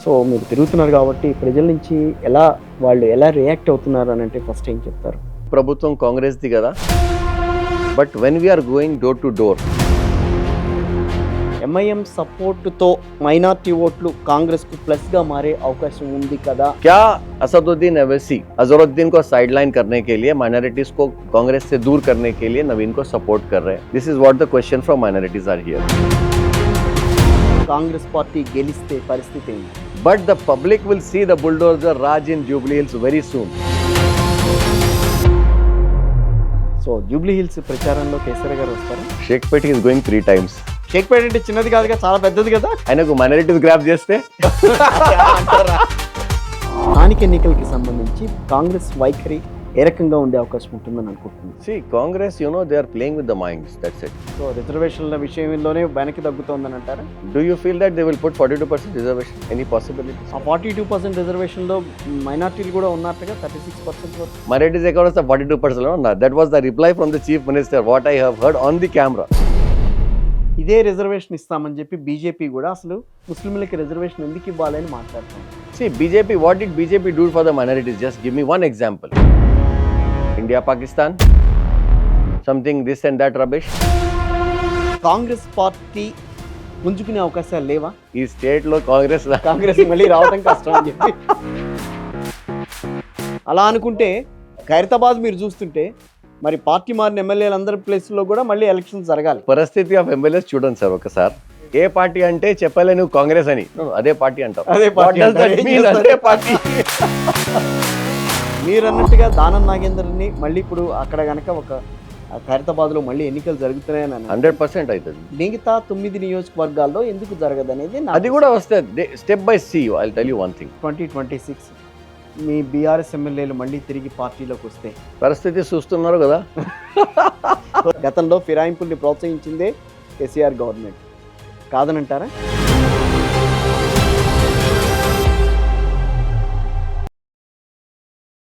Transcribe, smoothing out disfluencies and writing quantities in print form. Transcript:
So మీరు తిరుగుతున్నారు కాబట్టి ప్రజల నుంచి వాళ్ళు ఎలా రియాక్ట్ అవుతున్నారు అని అంటే ఫస్ట్ ఏం చెప్తారు? ప్రభుత్వం కాంగ్రెస్ది కదా, but when we are going door to door, MIM సపోర్టుతో మైనార్టీ ఓట్లు కాంగ్రెస్కు ప్లస్గా మారే అవకాశం ఉంది కదా. क्या असदुद्दीन अवैसी अजहरुद्दीन को साइडलाइन करने के लिए, माइनॉरिटीज को कांग्रेस से दूर करने के लिए नवीन को सपोर्ट कर रहे हैं? This is what the question from minorities are here. Congress party గెలిస్తే పరిస్థితి ఏంటి? But the public will see the bulldozer Raj in Jubilee Hills very soon. So Jubilee hills ప్రచారంలో కేసీఆర్ గారు వస్తారు. Shekhpet is going 3 times. Shaikpet అంటే చిన్నది కాదుగా, చాలా పెద్దది కదా. ఆయనకు మైనారిటీస్ గ్రాప్ చేస్తే స్థానిక ఎన్నికలకి సంబంధించి కాంగ్రెస్ వైఖరి ఏ రకంగా ఉండే అవకాశం ఉంటుందని అనుకుంటున్నాను. see Congress, they are playing with the minds, that's it. So రిజర్వేషన్ల విషయంలోనే వెనక్కి తగ్గుతోందని అంటారా? Do you feel that they will put 42% reservation? Any possibility? ఆ 42% రిజర్వేషన్లో మైనార్టీలు కూడా ఉన్నట్టుగా 36% వరకు. Minorities ఎక్కడ వస్తే 42% ఉన్నా. That was the reply from the chief minister, what I have heard on the camera. ఇదే రిజర్వేషన్ ఇస్తామని చెప్పి బీజేపీ కూడా అసలు ముస్లింలకి రిజర్వేషన్ ఎందుకు ఇవ్వాలని మాట్లాడుతుంది. See BJP, what did BJP do for the minorities? Just give me one example. India Pakistan, something this and that rubbish. Congress party పుంజుకునే అవకాశాలు లేవా? ఈ స్టేట్ లో కాంగ్రెస్ మళ్ళీ రావడం కష్టం అని చెప్పి అలా అనుకుంటే ఖైరతాబాద్ మీరు చూస్తుంటే మరి పార్టీ మారిన ఎమ్మెల్యేలు అందరి ప్లేస్లో కూడా మళ్ళీ ఎలక్షన్స్ జరగాలి. పరిస్థితి ఆఫ్ ఎమ్మెల్యేస్ చూడండి సార్ ఒకసారి. ఏ పార్టీ అంటే చెప్పలే నువ్వు కాంగ్రెస్ అని, అదే పార్టీ అంటావు. అదే party. What does that mean? అదే పార్టీ. మీరు అన్నట్టుగా దానం నాగేందర్ని మళ్ళీ ఇప్పుడు అక్కడ గనక ఒక ఖైరతాబాద్లో మళ్ళీ ఎన్నికలు జరుగుతున్నాయని 100% అవుతుంది. మిగతా 9 నియోజకవర్గాల్లో ఎందుకు జరగదనేది అది కూడా వస్తే step by see. I tell you one thing. 2026 మీ బీఆర్ఎస్ ఎమ్మెల్యేలు మళ్ళీ తిరిగి పార్టీలోకి వస్తే పరిస్థితి చూస్తున్నారు కదా. గతంలో ఫిరాయింపుల్ని ప్రోత్సహించిందే కేసీఆర్ గవర్నమెంట్ కాదనంటారా?